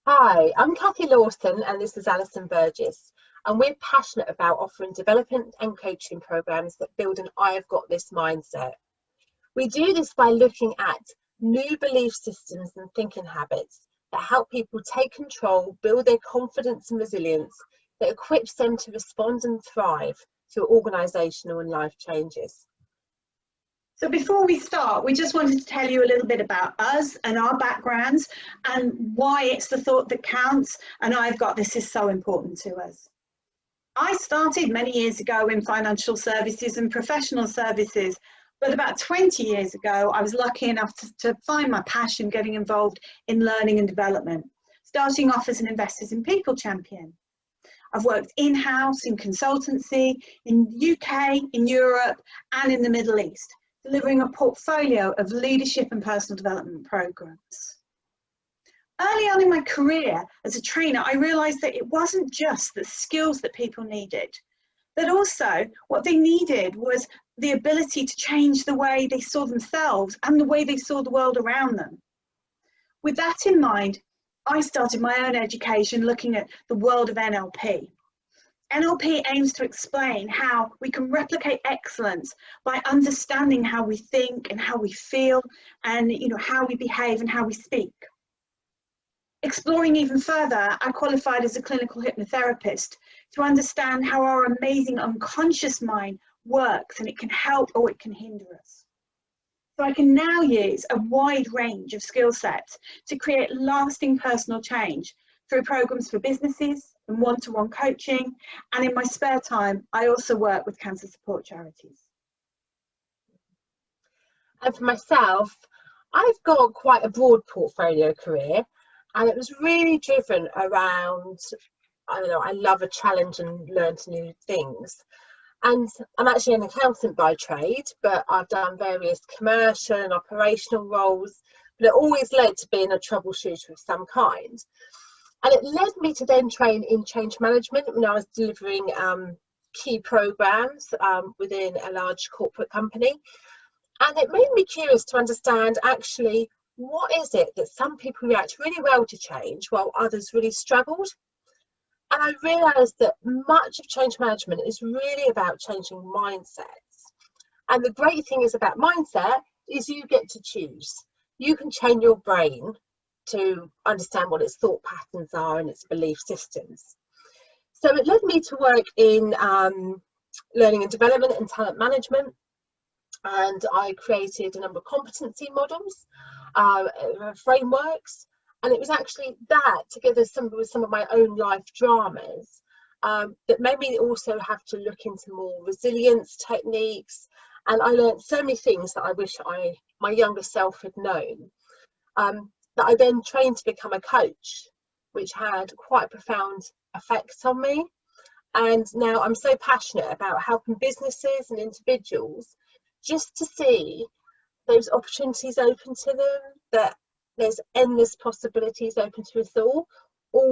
Hi, I'm Kathy Lawson and this is Alison Burgess, and we're passionate about offering development and coaching programs that build an I've got this mindset. We do this by looking at new belief systems and thinking habits that help people take control, build their confidence and resilience, that equips them to respond and thrive through organisational and life changes. So before we start, we just wanted to tell you a little bit about us and our backgrounds and why it's the thought that counts, and I've got this is so important to us. I started many years ago in financial services and professional services, but about 20 years ago, I was lucky enough to find my passion getting involved in learning and development, starting off as an Investors in People champion. I've worked in-house, in consultancy, in the UK, in Europe, and in the Middle East, delivering a portfolio of leadership and personal development programs. Early on in my career as a trainer, I realized that it wasn't just the skills that people needed, that also what they needed was the ability to change the way they saw themselves and the way they saw the world around them. With that in mind, I started my own education looking at the world of NLP. NLP aims to explain how we can replicate excellence by understanding how we think and how we feel and how we behave and how we speak. Exploring even further, I qualified as a clinical hypnotherapist to understand how our amazing unconscious mind works, and it can help or it can hinder us. So I can now use a wide range of skill sets to create lasting personal change through programs for businesses and one-to-one coaching, and in my spare time I also work with cancer support charities. And for myself, I've got quite a broad portfolio career, and it was really driven around, I love a challenge and learn new things. And I'm actually an accountant by trade, but I've done various commercial and operational roles, but it always led to being a troubleshooter of some kind. And it led me to then train in change management when I was delivering key programs within a large corporate company. And it made me curious to understand actually what is it that some people react really well to change while others really struggled. And I realised that much of change management is really about changing mindsets. And the great thing is about mindset is you get to choose. You can train your brain to understand what its thought patterns are and its belief systems. So it led me to work in learning and development and talent management, and I created a number of competency models, frameworks, and it was actually that, together with some of my own life dramas, that made me also have to look into more resilience techniques, and I learned so many things that I wish my younger self had known. That I then trained to become a coach, which had quite profound effects on me. And now I'm so passionate about helping businesses and individuals just to see those opportunities open to them, that there's endless possibilities open to us all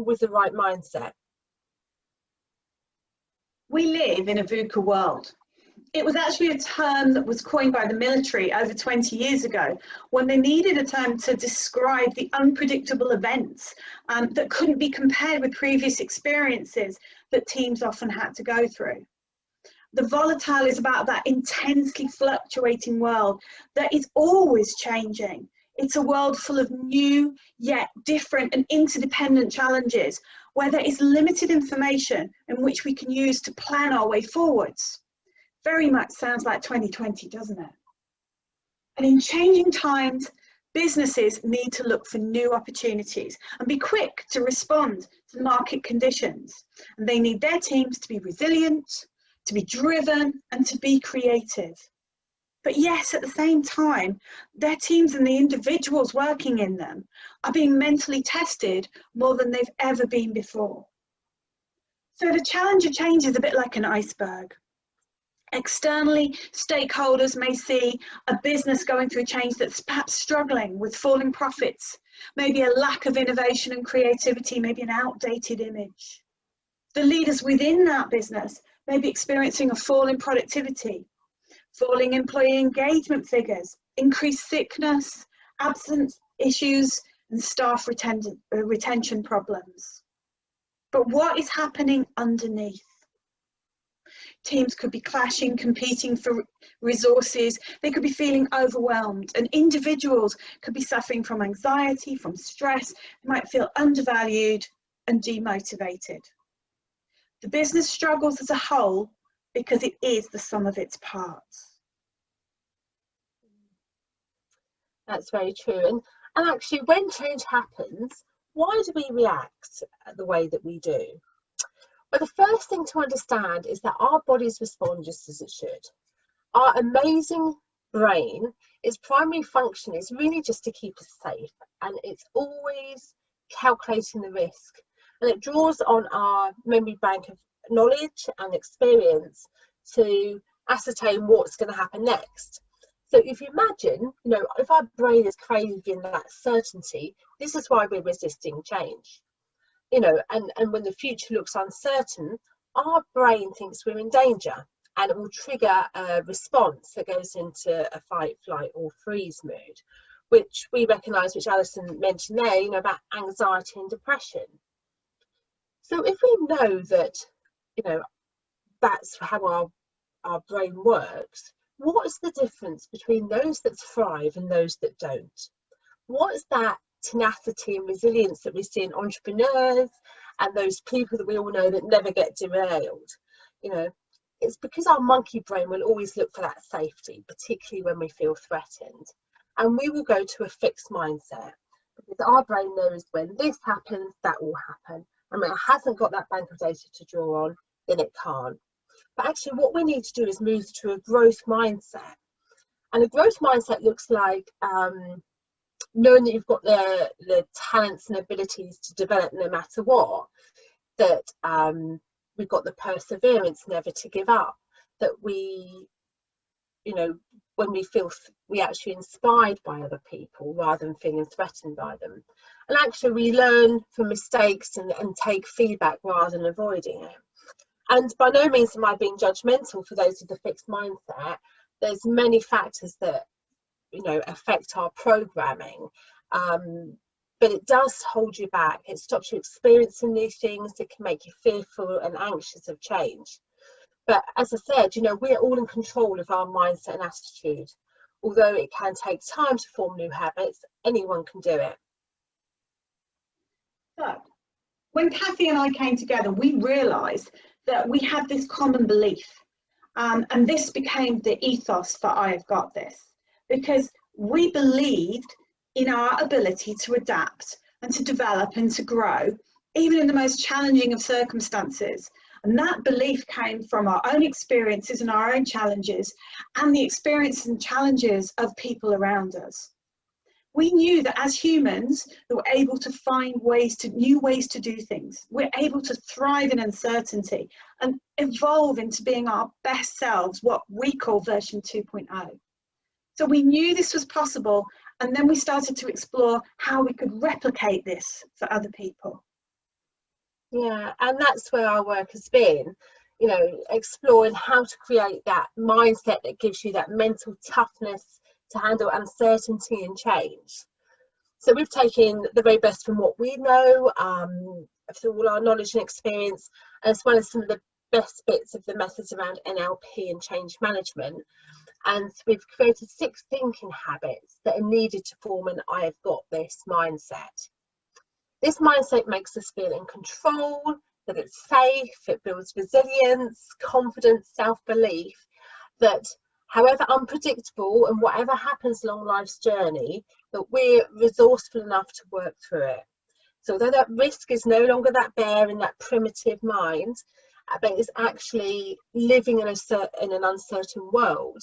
with the right mindset. We live in a VUCA world. It was actually a term that was coined by the military over 20 years ago when they needed a term to describe the unpredictable events that couldn't be compared with previous experiences that teams often had to go through. The volatile is about that intensely fluctuating world that is always changing. It's a world full of new, yet different and interdependent challenges where there is limited information in which we can use to plan our way forwards. Very much sounds like 2020, doesn't it? And in changing times, businesses need to look for new opportunities and be quick to respond to market conditions. And they need their teams to be resilient, to be driven, and to be creative. But yes, at the same time, their teams and the individuals working in them are being mentally tested more than they've ever been before. So the challenge of change is a bit like an iceberg. Externally, stakeholders may see a business going through change that's perhaps struggling with falling profits, maybe a lack of innovation and creativity, maybe an outdated image. The leaders within that business may be experiencing a fall in productivity, falling employee engagement figures, increased sickness, absence issues, and staff retention problems. But what is happening underneath? Teams could be clashing, competing for resources. They could be feeling overwhelmed, and individuals could be suffering from anxiety, from stress. They might feel undervalued and demotivated. The business struggles as a whole because it is the sum of its parts. That's very true. And actually, when change happens, why do we react the way that we do? Well, the first thing to understand is that our bodies respond just as it should. Our amazing brain, its primary function is really just to keep us safe, and it's always calculating the risk. And it draws on our memory bank of knowledge and experience to ascertain what's going to happen next. So if you imagine, if our brain is craving that certainty, this is why we're resisting change. And when the future looks uncertain, our brain thinks we're in danger, and it will trigger a response that goes into a fight, flight or freeze mood, which we recognise, which Alison mentioned there, about anxiety and depression. So if we know that, that's how our brain works, what is the difference between those that thrive and those that don't? What is that tenacity and resilience that we see in entrepreneurs and those people that we all know that never get derailed? It's because our monkey brain will always look for that safety, particularly when we feel threatened. And we will go to a fixed mindset because our brain knows when this happens, that will happen. And when it hasn't got that bank of data to draw on, then it can't. But actually what we need to do is move to a growth mindset. And a growth mindset looks like knowing that you've got the talents and abilities to develop no matter what, that we've got the perseverance never to give up, that we, when we actually inspired by other people rather than feeling threatened by them. And actually we learn from mistakes and take feedback rather than avoiding it. And by no means am I being judgmental for those with a fixed mindset. There's many factors that affect our programming, but it does hold you back. It stops you experiencing these things. It can make you fearful and anxious of change. But as I said, we're all in control of our mindset and attitude. Although it can take time to form new habits, anyone can do it. So when Kathy and I came together, we realised that we had this common belief, and this became the ethos for I Have Got This, because we believed in our ability to adapt and to develop and to grow, even in the most challenging of circumstances. And that belief came from our own experiences and our own challenges and the experiences and challenges of people around us. We knew that as humans, we were able to find new ways to do things. We're able to thrive in uncertainty and evolve into being our best selves, what we call version 2.0. So we knew this was possible, and then we started to explore how we could replicate this for other people. Yeah, and that's where our work has been, exploring how to create that mindset that gives you that mental toughness to handle uncertainty and change. So we've taken the very best from what we know, through all our knowledge and experience, as well as some of the best bits of the methods around NLP and change management. And we've created 6 thinking habits that are needed to form an I have got this mindset. This mindset makes us feel in control, that it's safe, it builds resilience, confidence, self-belief, that however unpredictable and whatever happens along life's journey, that we're resourceful enough to work through it. So although that risk is no longer that bare in that primitive mind, but it's actually living in an uncertain world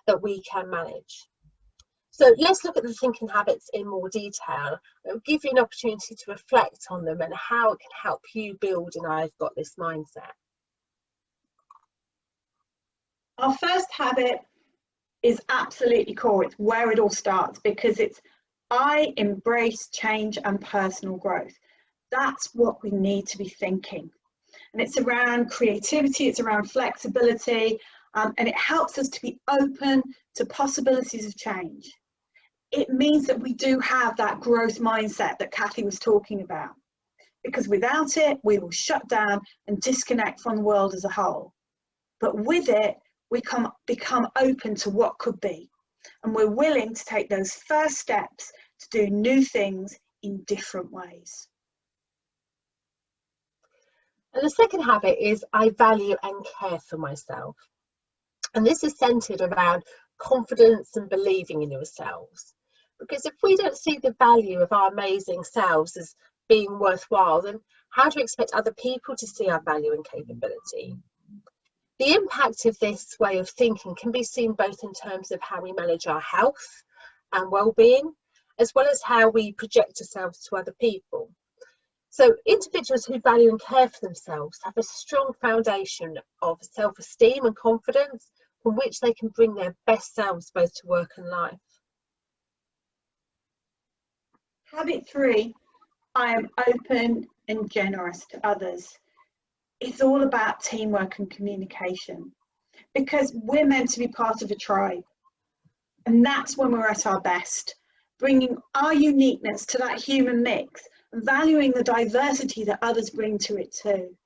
that we can manage. So let's look at the thinking habits in more detail. It'll give you an opportunity to reflect on them and how it can help you build an I've got this mindset. Our first habit is absolutely core. It's where it all starts, because it's I embrace change and personal growth. That's what we need to be thinking. And it's around creativity, it's around flexibility, and it helps us to be open to possibilities of change. it means that we do have that growth mindset that Kathy was talking about. Because without it, we will shut down and disconnect from the world as a whole. But with it, we become open to what could be. And we're willing to take those first steps to do new things in different ways. And the second habit is I value and care for myself. And this is centered around confidence and believing in yourselves. Because if we don't see the value of our amazing selves as being worthwhile, then how do we expect other people to see our value and capability? The impact of this way of thinking can be seen both in terms of how we manage our health and well-being, as well as how we project ourselves to other people. So individuals who value and care for themselves have a strong foundation of self-esteem and confidence from which they can bring their best selves both to work and life. Habit 3, I am open and generous to others. It's all about teamwork and communication, because we're meant to be part of a tribe. And that's when we're at our best, bringing our uniqueness to that human mix, valuing the diversity that others bring to it too.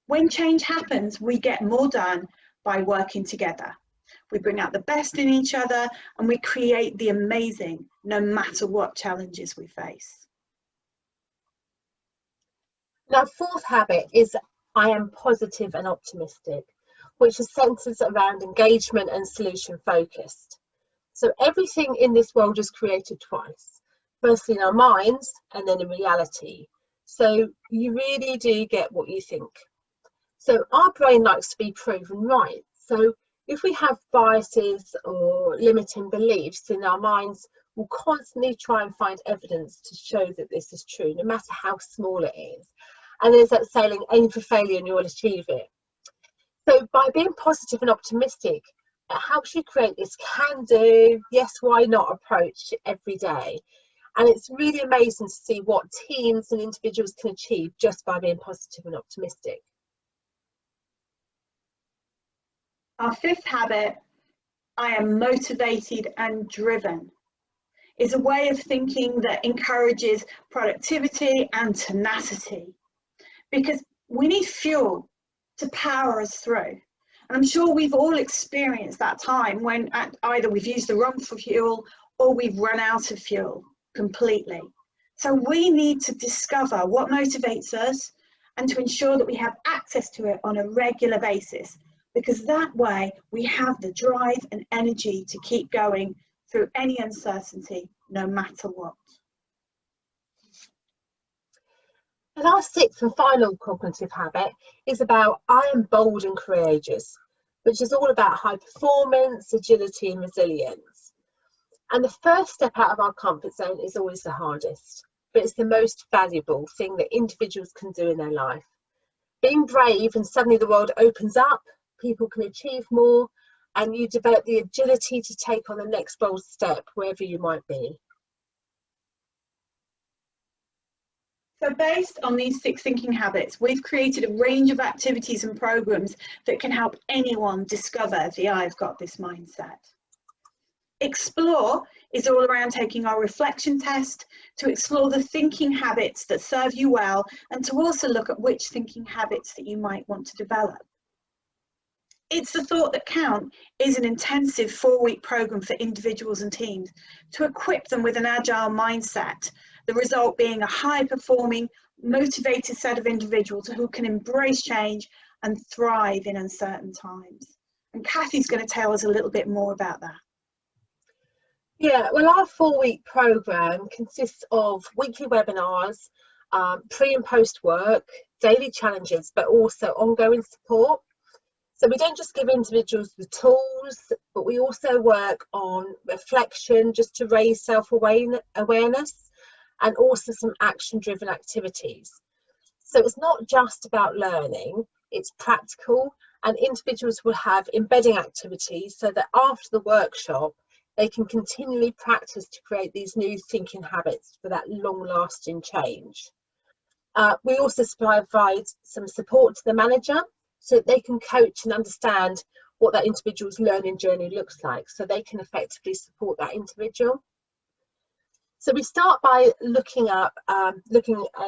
When change happens, we get more done by working together. We bring out the best in each other and we create the amazing, no matter what challenges we face. Now, fourth habit is I am positive and optimistic, which is centered around engagement and solution focused. So everything in this world is created twice, firstly in our minds and then in reality. So you really do get what you think. So our brain likes to be proven right. So if we have biases or limiting beliefs in our minds, we'll constantly try and find evidence to show that this is true, no matter how small it is. And there's that saying, aim for failure and you'll achieve it. So by being positive and optimistic, it helps you create this can-do, yes, why not approach every day. And it's really amazing to see what teams and individuals can achieve just by being positive and optimistic. Our fifth habit, I am motivated and driven, is a way of thinking that encourages productivity and tenacity, because we need fuel to power us through. And I'm sure we've all experienced that time when either we've used the wrong fuel or we've run out of fuel completely. So we need to discover what motivates us and to ensure that we have access to it on a regular basis, because that way we have the drive and energy to keep going through any uncertainty, no matter what. And our sixth and final cognitive habit is about I am bold and courageous, which is all about high performance, agility and resilience. And the first step out of our comfort zone is always the hardest, but it's the most valuable thing that individuals can do in their life. Being brave and suddenly the world opens up, people can achieve more, and you develop the agility to take on the next bold step wherever you might be. So based on these 6 thinking habits, we've created a range of activities and programs that can help anyone discover the I've got this mindset. Explore is all around taking our reflection test to explore the thinking habits that serve you well and to also look at which thinking habits that you might want to develop. It's the Thought That Count is an intensive 4-week program for individuals and teams to equip them with an agile mindset, the result being a high-performing, motivated set of individuals who can embrace change and thrive in uncertain times. And Kathy's going to tell us a little bit more about that. Yeah, well, our 4-week programme consists of weekly webinars, pre and post work, daily challenges, but also ongoing support. So we don't just give individuals the tools, but we also work on reflection just to raise self-awareness and also some action-driven activities. So it's not just about learning, it's practical, and individuals will have embedding activities so that after the workshop, they can continually practice to create these new thinking habits for that long-lasting change. We also provide some support to the manager so that they can coach and understand what that individual's learning journey looks like, so they can effectively support that individual. So we start by looking at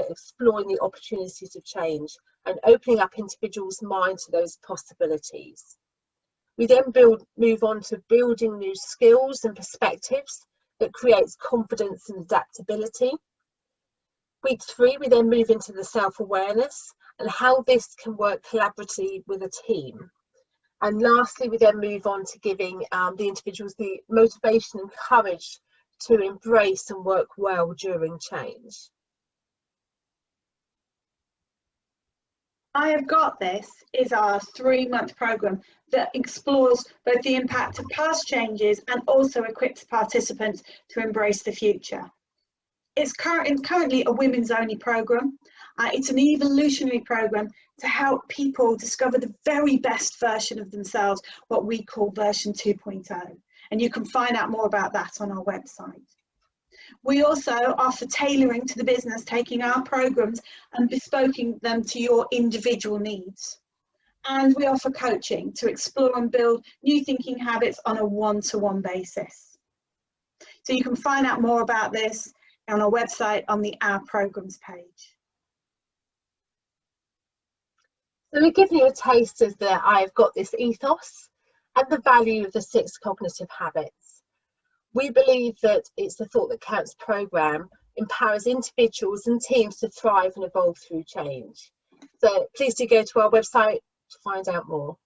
exploring the opportunities of change and opening up individuals' minds to those possibilities. We then move on to building new skills and perspectives that creates confidence and adaptability. Week 3, we then move into the self-awareness and how this can work collaboratively with a team. And lastly, we then move on to giving the individuals the motivation and courage to embrace and work well during change. I Have Got This is our 3-month programme that explores both the impact of past changes and also equips participants to embrace the future. It's currently a women's only programme. It's an evolutionary programme to help people discover the very best version of themselves, what we call version 2.0. And you can find out more about that on our website. We also offer tailoring to the business, taking our programmes and bespoking them to your individual needs. And we offer coaching to explore and build new thinking habits on a one-to-one basis. So you can find out more about this on our website on the Our Programmes page. So we're giving you a taste of the I've Got This ethos and the value of the 6 cognitive habits. We believe that It's the Thought That Counts programme empowers individuals and teams to thrive and evolve through change. So please do go to our website to find out more.